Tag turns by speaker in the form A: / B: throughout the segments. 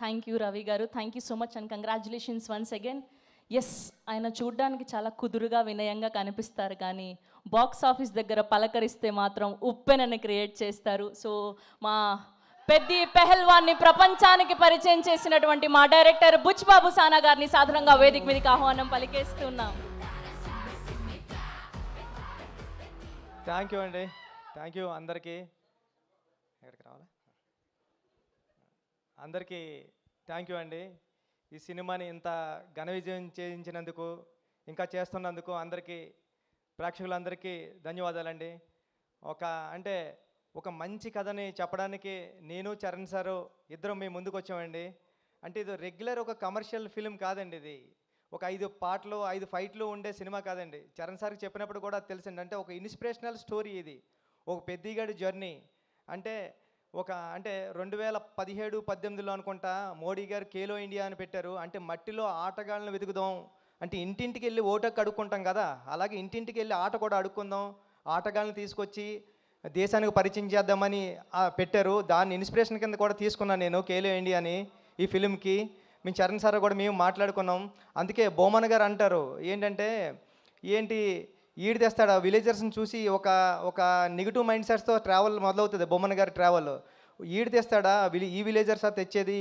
A: Thank you Ravi గారు. Thank you so much and congratulations once again. Yes, ఆయన చూడ్డానికి చాలా కుదురుగా వినయంగా కనిపిస్తారు, కానీ బాక్స్ ఆఫీస్ దగ్గర పలకరిస్తే మాత్రం ఉప్పెనని క్రియేట్ చేస్తారు. సో మా పెద్ది పెహల్వాన్ని ప్రపంచానికి పరిచయం చేసినటువంటి మా డైరెక్టర్ బుచ్బాబు సానా గారిని సాధారణంగా వేదిక మీదకి ఆహ్వానం పలికేస్తున్నాం.
B: థ్యాంక్ యూ అండి. థ్యాంక్ యూ అందరికీ. ఎక్కడికి రావాలా? అందరికీ థ్యాంక్ యూ అండి. ఈ సినిమాని ఇంత ఘన విజయం చేయించినందుకు, ఇంకా చేస్తున్నందుకు అందరికీ, ప్రేక్షకులందరికీ ధన్యవాదాలండి. ఒక మంచి కథని చెప్పడానికి నేను చరణ్ సారు ఇద్దరం మీ ముందుకు వచ్చామండి. అంటే ఇది రెగ్యులర్ ఒక కమర్షియల్ ఫిలిం కాదండి. ఇది ఒక 5 పాటలు 5 ఫైట్లు ఉండే సినిమా కాదండి. చరణ్ సార్కి చెప్పినప్పుడు కూడా తెలిసింది. అంటే ఒక ఇన్స్పిరేషనల్ స్టోరీ ఇది, ఒక పెద్దిగాడి జర్నీ. అంటే 2017-18లో అనుకుంటా మోడీ గారు ఖేలో ఇండియా అని పెట్టారు. అంటే మట్టిలో ఆటగాళ్ళను వెతుకుదాం, అంటే ఇంటింటికి వెళ్ళి ఓటకు అడుక్కుంటాం కదా, అలాగే ఇంటింటికి వెళ్ళి ఆట కూడా అడుక్కుందాం, ఆటగాళ్ళని తీసుకొచ్చి దేశానికి పరిచయం చేద్దామని పెట్టారు. దాన్ని ఇన్స్పిరేషన్ కింద కూడా తీసుకున్నాను నేను ఖేలో ఇండియాని ఈ ఫిలింకి. మేము చరణ్ సార్ కూడా మేము మాట్లాడుకున్నాం. అందుకే బొమ్మన్ గారు అంటారు ఏంటంటే, ఏంటి ఈడు తెస్తాడు విలేజర్స్ని చూసి ఒక నెగిటివ్ మైండ్ సెట్స్తో ట్రావెల్ మొదలవుతుంది బొమ్మన్ గారి ట్రావెల్. ఈడు తెస్తాడా ఈ విలేజర్స్ తెచ్చేది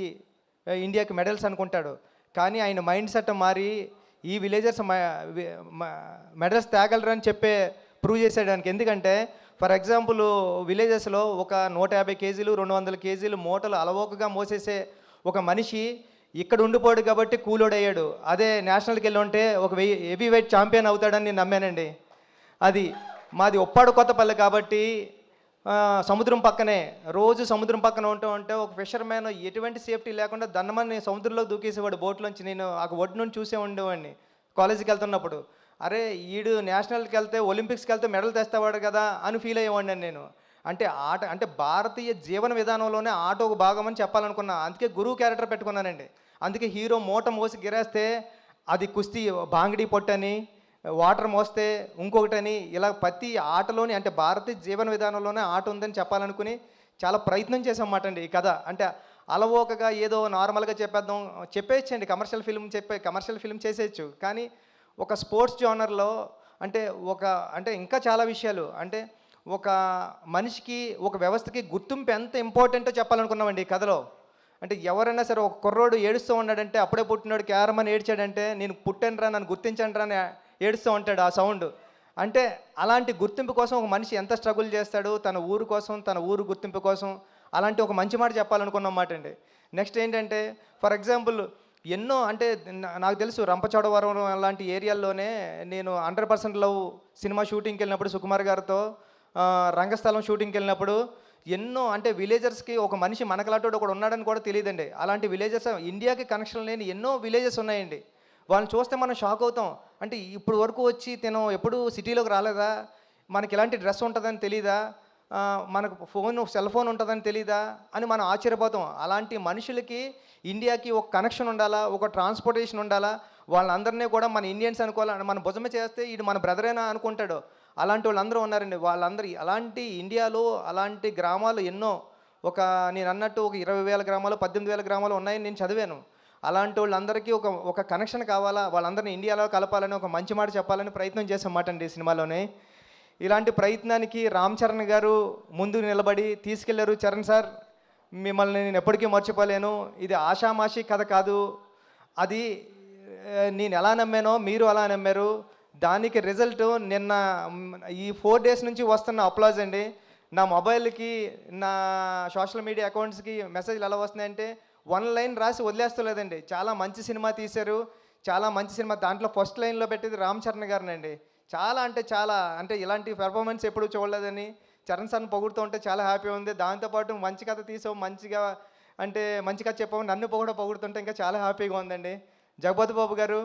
B: ఇండియాకి మెడల్స్ అనుకుంటాడు. కానీ ఆయన మైండ్ సెట్ మారి ఈ విలేజర్స్ మెడల్స్ తేగలరు అని ప్రూవ్ చేసేయడానికి. ఎందుకంటే ఫర్ ఎగ్జాంపుల్ విలేజెస్లో ఒక 150 కేజీలు 200 కేజీలు మూటలు అలవోకగా మోసేసే ఒక మనిషి ఇక్కడ ఉండిపోయాడు కాబట్టి కూలోడు అయ్యాడు. అదే నేషనల్కి వెళ్ళి ఉంటే ఒక హెవీ వెయిట్ ఛాంపియన్ అవుతాడని నేను నమ్మానండి. అది మాది ఉప్పాడు కొత్తపల్లి కాబట్టి సముద్రం పక్కనే, రోజు సముద్రం పక్కన ఉంటే ఒక ఫిషర్మ్యాన్ ఎటువంటి సేఫ్టీ లేకుండా దన్నమని సముద్రంలో దూకేసేవాడు బోట్లోంచి. నేను ఆ ఒడ్డు నుంచి చూసే ఉండేవాడిని కాలేజీకి వెళ్తున్నప్పుడు. అరే ఈడు నేషనల్కి వెళ్తే ఒలింపిక్స్కి వెళ్తే మెడల్ తెస్తావాడు కదా అని ఫీల్ అయ్యేవాడిని నేను. అంటే ఆట అంటే భారతీయ జీవన విధానంలోనే ఆట ఒక భాగం అని చెప్పాలనుకున్నా. అందుకే గురువు క్యారెక్టర్ పెట్టుకున్నానండి. అందుకే హీరో మూట మోసి గిరేస్తే అది కుస్తీ బాంగిడి పొట్టని, వాటర్ మోస్తే ఇంకొకటని, ఇలా ప్రతి ఆటలోని అంటే భారతీయ జీవన విధానంలోనే ఆట ఉందని చెప్పాలనుకుని చాలా ప్రయత్నం చేసామన్నమాట అండి. ఈ కథ అంటే అలవోకగా ఏదో నార్మల్గా చెప్పేయచ్చండి. కమర్షియల్ ఫిల్మ్ చేసేయచ్చు. కానీ ఒక స్పోర్ట్స్ జోనర్లో అంటే ఇంకా చాలా విషయాలు, అంటే ఒక మనిషికి ఒక వ్యవస్థకి గుర్తింపు ఎంత ఇంపార్టెంటో చెప్పాలనుకున్నామండి ఈ కథలో. అంటే ఎవరైనా సరే ఒక కుర్రోడు ఏడుస్తూ ఉన్నాడంటే, అప్పుడే పుట్టినాడు క్యారమని ఏడ్చాడంటే, నేను పుట్టానురా నన్ను గుర్తించండి రా అని ఏడుస్తూ ఉంటాడు ఆ సౌండ్. అంటే అలాంటి గుర్తింపు కోసం ఒక మనిషి ఎంత స్ట్రగుల్ చేస్తాడు తన ఊరు కోసం, తన ఊరు గుర్తింపు కోసం. అలాంటి ఒక మంచి మాట చెప్పాలనుకున్నమాట అండి. నెక్స్ట్ ఏంటంటే ఫర్ ఎగ్జాంపుల్ ఎన్నో అంటే నాకు తెలుసు రంపచోడవరం లాంటి ఏరియాల్లోనే నేను 100% లవ్ సినిమా షూటింగ్కి వెళ్ళినప్పుడు సుకుమార్ గారితో రంగస్థలం షూటింగ్కి వెళ్ళినప్పుడు ఎన్నో అంటే విలేజర్స్కి ఒక మనిషి మనకలాంటి ఒకడు ఉన్నాడని కూడా తెలియదండి. అలాంటి విలేజెస్ ఇండియాకి కనెక్షన్ లేని ఎన్నో విలేజెస్ ఉన్నాయండి. వాళ్ళని చూస్తే మనం షాక్ అవుతాం. అంటే ఇప్పుడు వరకు వచ్చి ఎప్పుడు సిటీలోకి రాలేదా, మనకి ఇలాంటి డ్రెస్ ఉంటుందని తెలీదా, మనకు సెల్ ఫోన్ ఉంటుందని తెలీదా అని మనం ఆశ్చర్యపోతాం. అలాంటి మనుషులకి ఇండియాకి ఒక కనెక్షన్ ఉండాలా, ఒక ట్రాన్స్పోర్టేషన్ ఉండాలా, వాళ్ళందరినీ కూడా మన ఇండియన్స్ అనుకోవాలని మన భుజమే చేస్తే ఇది మన బ్రదరేనా అనుకుంటాడు. అలాంటి వాళ్ళందరూ ఉన్నారండి. వాళ్ళందరూ అలాంటి ఇండియాలో అలాంటి గ్రామాలు ఎన్నో, నేను అన్నట్టు ఒక 20,000 గ్రామాలు 18,000 గ్రామాలు ఉన్నాయని నేను చదివాను. అలాంటి వాళ్ళందరికీ ఒక కనెక్షన్ కావాలా, వాళ్ళందరినీ ఇండియాలో కలపాలని ఒక మంచి మాట చెప్పాలని ప్రయత్నం చేసామాట అండి ఈ సినిమాలోనే. ఇలాంటి ప్రయత్నానికి రామ్ చరణ్ గారు ముందు నిలబడి తీసుకెళ్లారు. చరణ్ సార్ మిమ్మల్ని నేను ఎప్పటికీ మర్చిపోలేను. ఇది ఆషామాషి కథ కాదు, అది నేను ఎలా నమ్మానో మీరు అలా నమ్మారు. దానికి రిజల్ట్ నిన్న ఈ 4 డేస్ నుంచి వస్తున్న అప్లాజ్ అండి. నా మొబైల్కి నా సోషల్ మీడియా అకౌంట్స్కి మెసేజ్లు ఎలా వస్తున్నాయంటే 1 లైన్ రాసి వదిలేస్తలేదండి. చాలా మంచి సినిమా తీశారు, చాలా మంచి సినిమా. దాంట్లో ఫస్ట్ లైన్లో పెట్టేది రామ్ చరణ్ గారినండి. చాలా అంటే ఇలాంటి పెర్ఫార్మెన్స్ ఎప్పుడు చూడలేదని చరణ్ సార్ని పొగుడుతూ ఉంటే చాలా హ్యాపీ ఉంది. దాంతోపాటు మంచి కథ తీసావు, మంచి కథ చెప్పావు, నన్ను పొగుడుతుంటే ఇంకా చాలా హ్యాపీగా ఉందండి. జగపతి బాబు గారు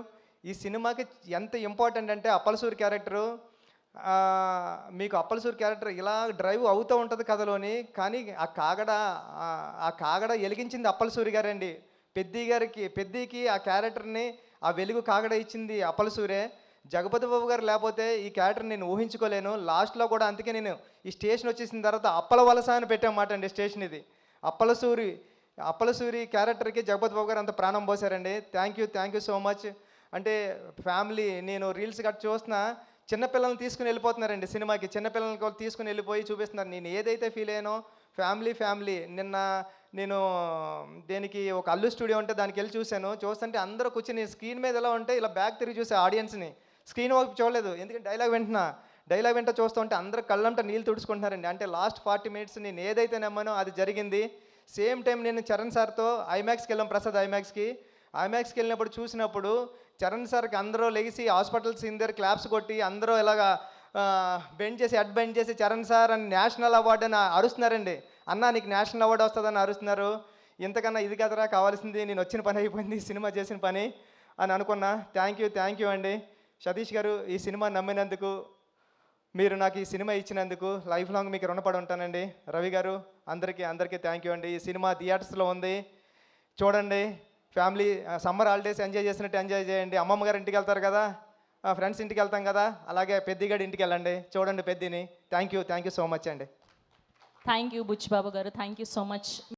B: ఈ సినిమాకి ఎంత ఇంపార్టెంట్ అంటే అప్పలసూరి క్యారెక్టరు, మీకు అప్పలసూరి క్యారెక్టర్ ఇలా డ్రైవ్ అవుతూ ఉంటుంది కథలోని, కానీ ఆ కాగడ వెలిగించింది అప్పలసూరి గారండి. పెద్దికి ఆ క్యారెక్టర్ని ఆ వెలుగు కాగడ ఇచ్చింది అప్పలసూరే. జగపతి బాబు గారు లేకపోతే ఈ క్యారెక్టర్ నేను ఊహించుకోలేను. లాస్ట్లో కూడా అందుకే నేను ఈ స్టేషన్ వచ్చేసిన తర్వాత అప్పల వలస అని పెట్టామాట అండి స్టేషన్. ఇది అప్పలసూరి అప్పలసూరి క్యారెక్టర్కి జగపతి బాబు గారు అంత ప్రాణం పోసారండి. Thank you so much. అంటే ఫ్యామిలీ నేను రీల్స్ గట్రా చూస్తున్నా, చిన్నపిల్లల్ని తీసుకుని వెళ్ళిపోతున్నారండి సినిమాకి. చిన్నపిల్లల్ని కూడా తీసుకుని వెళ్ళిపోయి చూపిస్తున్నారు. నేను ఏదైతే ఫీల్ అయ్యానో ఫ్యామిలీ నిన్న నేను దేనికి ఒక అల్లు స్టూడియో ఉంటే దానికి వెళ్ళి చూశాను. చూస్తుంటే అందరూ కూర్చొని స్క్రీన్ మీద ఎలా ఉంటే ఇలా బ్యాక్ తిరిగి చూసే ఆడియన్స్ని, స్క్రీన్ వైపు చూడలేదు. ఎందుకంటే డైలాగ్ వింటా చూస్తూ ఉంటే అందరూ కళ్ళంట నీళ్ళు తుడుచుకుంటున్నారండి. అంటే లాస్ట్ 40 మినిట్స్ నేను ఏదైతే నమ్మానో అది జరిగింది. సేమ్ టైం నేను చరణ్ సార్తో ఐమాక్స్కి వెళ్ళాం, ప్రసాద్ ఐమాక్స్కి వెళ్ళినప్పుడు చూసినప్పుడు చరణ్ సార్కి అందరూ లెగిసి హాస్పిటల్ సీన్ దగ్గర క్లాప్స్ కొట్టి అందరూ ఇలాగా హెడ్ బెండ్ చేసి చరణ్ సార్ అని నేషనల్ అవార్డు అని అరుస్తున్నారండి. అన్నా నీకు నేషనల్ అవార్డు వస్తుందని అరుస్తున్నారు. ఇంతకన్నా ఇది కదరా కావాల్సింది, నేను వచ్చిన పని అయిపోయింది, సినిమా చేసిన పని అని అనుకున్నా. థ్యాంక్ యూ అండి సతీష్ గారు, ఈ సినిమా నమ్మినందుకు, మీరు నాకు ఈ సినిమా ఇచ్చినందుకు లైఫ్ లాంగ్ మీకు రుణపడి ఉంటానండి. రవి గారు అందరికీ థ్యాంక్ యూ అండి. ఈ సినిమా థియేటర్స్లో ఉంది, చూడండి. ఫ్యామిలీ సమ్మర్ హాలిడేస్ ఎంజాయ్ చేసినట్టు ఎంజాయ్ చేయండి. అమ్మమ్మ గారి ఇంటికి వెళ్తారు కదా, ఫ్రెండ్స్ ఇంటికి వెళ్తాం కదా, అలాగే పెద్దిగాడి ఇంటికి వెళ్ళండి, చూడండి పెద్దిని. థ్యాంక్ యూ సో మచ్ అండి.
A: థ్యాంక్ యూ బుచ్చిబాబు గారు, థ్యాంక్ యూ సో మచ్.